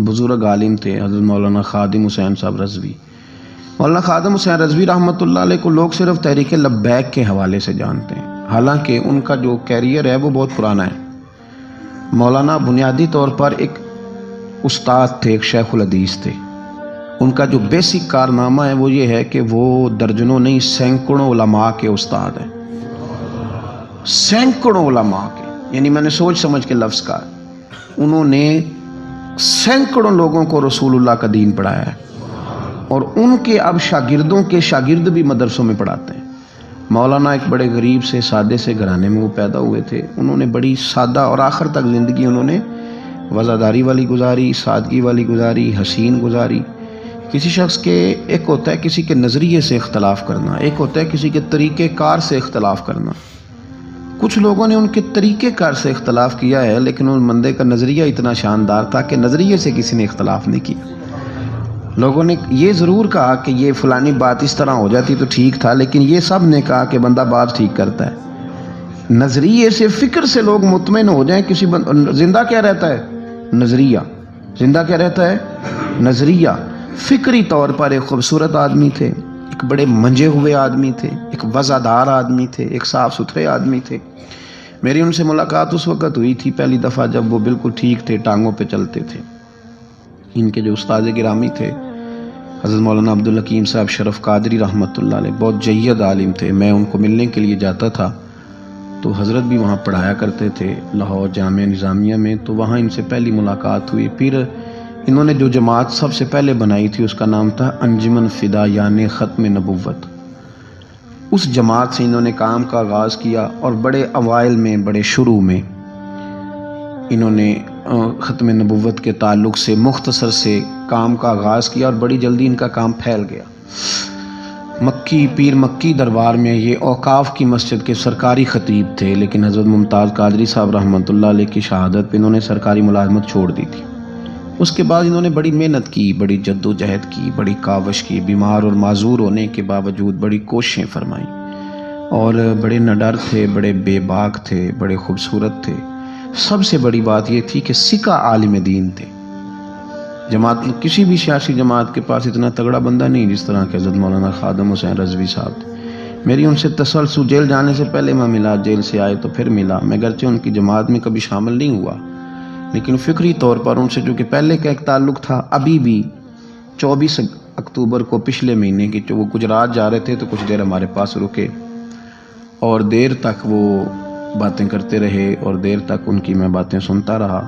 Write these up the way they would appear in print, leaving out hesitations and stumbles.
بزرگ عالم تھے حضرت مولانا خادم حسین صاحب رضوی۔ مولانا خادم حسین رضوی رحمۃ اللہ علیہ کو لوگ صرف تحریک لبیک کے حوالے سے جانتے ہیں، حالانکہ ان کا جو کیریئر ہے وہ بہت پرانا ہے۔ مولانا بنیادی طور پر ایک استاد تھے، ایک شیخ الحدیث تھے۔ ان کا جو بیسک کارنامہ ہے وہ یہ ہے کہ وہ درجنوں نہیں سینکڑوں علماء کے استاد ہیں، سینکڑوں علماء کے، یعنی میں نے سوچ سمجھ کے لفظ کہا، انہوں نے سینکڑوں لوگوں کو رسول اللہ کا دین پڑھایا ہے، اور ان کے اب شاگردوں کے شاگرد بھی مدرسوں میں پڑھاتے ہیں۔ مولانا ایک بڑے غریب سے سادے سے گھرانے میں وہ پیدا ہوئے تھے، انہوں نے بڑی سادہ اور آخر تک زندگی انہوں نے وزاداری والی گزاری، سادگی والی گزاری، حسین گزاری۔ کسی شخص کے ایک ہوتا ہے کسی کے نظریے سے اختلاف کرنا، ایک ہوتا ہے کسی کے طریقہ کار سے اختلاف کرنا۔ کچھ لوگوں نے ان کے طریقہ کار سے اختلاف کیا ہے، لیکن ان بندے کا نظریہ اتنا شاندار تھا کہ نظریے سے کسی نے اختلاف نہیں کیا۔ لوگوں نے یہ ضرور کہا کہ یہ فلانی بات اس طرح ہو جاتی تو ٹھیک تھا، لیکن یہ سب نے کہا کہ بندہ بات ٹھیک کرتا ہے۔ نظریے سے، فکر سے لوگ مطمئن ہو جائیں کسی زندہ کیا رہتا ہے؟ نظریہ۔ زندہ کیا رہتا ہے؟ نظریہ۔ فکری طور پر ایک خوبصورت آدمی تھے، ایک بڑے منجے ہوئے آدمی تھے، ایک وزادار آدمی تھے، ایک صاف ستھرے آدمی تھے۔ میری ان سے ملاقات اس وقت ہوئی تھی پہلی دفعہ جب وہ بالکل ٹھیک تھے، ٹانگوں پہ چلتے تھے۔ ان کے جو استاد گرامی تھے حضرت مولانا عبدالحکیم صاحب شرف قادری رحمۃ اللہ علیہ، بہت جید عالم تھے۔ میں ان کو ملنے کے لیے جاتا تھا تو حضرت بھی وہاں پڑھایا کرتے تھے لاہور جامعہ نظامیہ میں، تو وہاں ان سے پہلی ملاقات ہوئی۔ پھر انہوں نے جو جماعت سب سے پہلے بنائی تھی اس کا نام تھا انجمن فدا یعنی ختم نبوت۔ اس جماعت سے انہوں نے کام کا آغاز کیا، اور بڑے اوائل میں، بڑے شروع میں انہوں نے ختم نبوت کے تعلق سے مختصر سے کام کا آغاز کیا، اور بڑی جلدی ان کا کام پھیل گیا۔ مکی پیر مکی دربار میں یہ اوقاف کی مسجد کے سرکاری خطیب تھے، لیکن حضرت ممتاز قادری صاحب رحمۃ اللہ علیہ کی شہادت پہ انہوں نے سرکاری ملازمت چھوڑ دی تھی۔ اس کے بعد انہوں نے بڑی محنت کی، بڑی جد و جہد کی، بڑی کاوش کی، بیمار اور معذور ہونے کے باوجود بڑی کوششیں فرمائیں، اور بڑے نڈر تھے، بڑے بے باک تھے، بڑے خوبصورت تھے۔ سب سے بڑی بات یہ تھی کہ سکہ عالم دین تھے۔ جماعت کسی بھی سیاسی جماعت کے پاس اتنا تگڑا بندہ نہیں جس طرح کہ حضرت مولانا خادم حسین رضوی صاحب تھے۔ میری ان سے تسلسل جیل جانے سے پہلے میں ملا، جیل سے آئے تو پھر ملا۔ میں گرچہ ان کی جماعت میں کبھی شامل نہیں ہوا، لیکن فکری طور پر ان سے جو کہ پہلے کا ایک تعلق تھا، ابھی بھی 24 اکتوبر کو پچھلے مہینے کی وہ گجرات جا رہے تھے تو کچھ دیر ہمارے پاس رکے، اور دیر تک وہ باتیں کرتے رہے، اور دیر تک ان کی میں باتیں سنتا رہا۔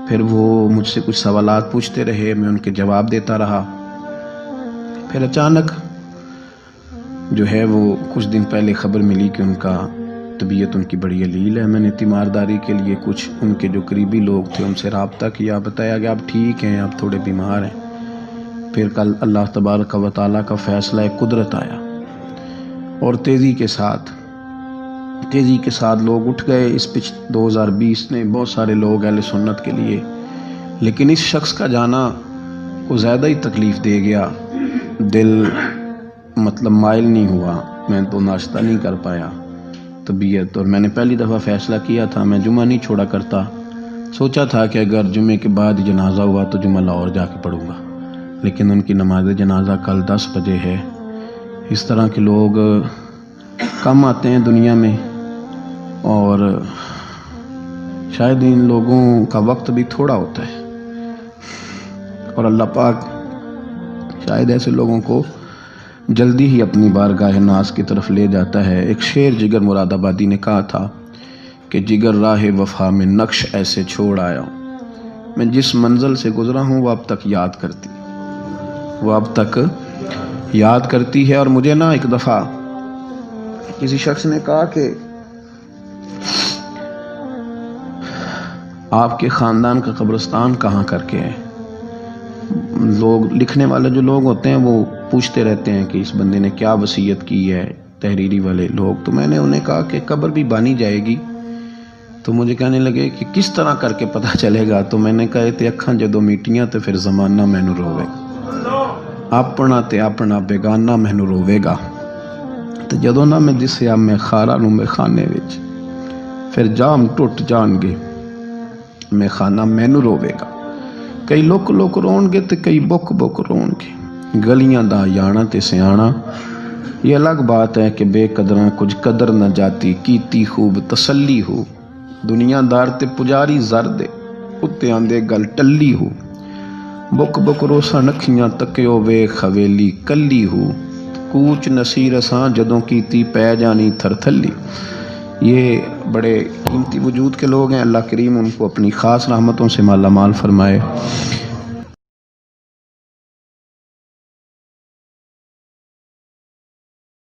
پھر وہ مجھ سے کچھ سوالات پوچھتے رہے، میں ان کے جواب دیتا رہا۔ پھر اچانک جو ہے وہ کچھ دن پہلے خبر ملی کہ ان کا طبیعت ان کی بڑی علیل ہے۔ میں نے تیمارداری کے لیے کچھ ان کے جو قریبی لوگ تھے ان سے رابطہ کیا، بتایا کہ آپ ٹھیک ہیں، آپ تھوڑے بیمار ہیں۔ پھر کل اللہ تبارک و تعالیٰ کا فیصلہ قدرت آیا، اور تیزی کے ساتھ لوگ اٹھ گئے۔ اس 2020 نے بہت سارے لوگ اہل سنت کے لیے، لیکن اس شخص کا جانا کو زیادہ ہی تکلیف دے گیا۔ دل مائل نہیں ہوا، میں تو ناشتہ نہیں کر پایا طبیعت، اور میں نے پہلی دفعہ فیصلہ کیا تھا میں جمعہ نہیں چھوڑا کرتا۔ سوچا تھا کہ اگر جمعے کے بعد جنازہ ہوا تو جمعہ لاہور جا کے پڑھوں گا، لیکن ان کی نماز جنازہ کل 10 بجے ہے۔ اس طرح کے لوگ کم آتے ہیں دنیا میں، اور شاید ان لوگوں کا وقت بھی تھوڑا ہوتا ہے، اور اللہ پاک شاید ایسے لوگوں کو جلدی ہی اپنی بارگاہ ناز کی طرف لے جاتا ہے۔ ایک شعر جگر مراد آبادی نے کہا تھا کہ جگر راہ وفا میں نقش ایسے چھوڑ آیا ہوں، میں جس منزل سے گزرا ہوں وہ اب تک یاد کرتی ہے۔ اور مجھے ایک دفعہ کسی شخص نے کہا کہ آپ کے خاندان کا قبرستان کہاں کر کے ہے؟ لوگ لکھنے والے جو لوگ ہوتے ہیں وہ پوچھتے رہتے ہیں کہ اس بندے نے کیا وصیت کی ہے، تحریری والے لوگ۔ تو میں نے انہیں کہا کہ قبر بھی بانی جائے گی۔ تو مجھے کہنے لگے کہ کس طرح کر کے پتہ چلے گا؟ تو میں نے کہا تے اکھاں جدوں میٹیاں تے پھر زمانہ مینوں روے گا، اپنا تے اپنا بیگانہ مینوں روے گا، تے جدوں نہ میں دسیا میں خارا نوں میں خانے وچ، پھر جام ٹوٹ جان گے میں خانہ مینوں روے گا۔ کئی لک لک رون گے تو کئی بک بک رون گے، گلیاں دا یانا تے سیانا۔ یہ الگ بات ہے کہ بے قدراں کچھ قدر نہ جاتی، کیتی خوب تسلی ہو۔ دنیا دار تے پجاری زر دے، اتے آندے گل ٹلی ہو۔ بک بک روسا نکھیاں تکیو وے خویلی کلی ہو۔ کوچ نصیر اساں جدوں کیتی پے جانی تھر تھلی۔ یہ بڑے قیمتی وجود کے لوگ ہیں، اللہ کریم ان کو اپنی خاص رحمتوں سے مالا مال فرمائے۔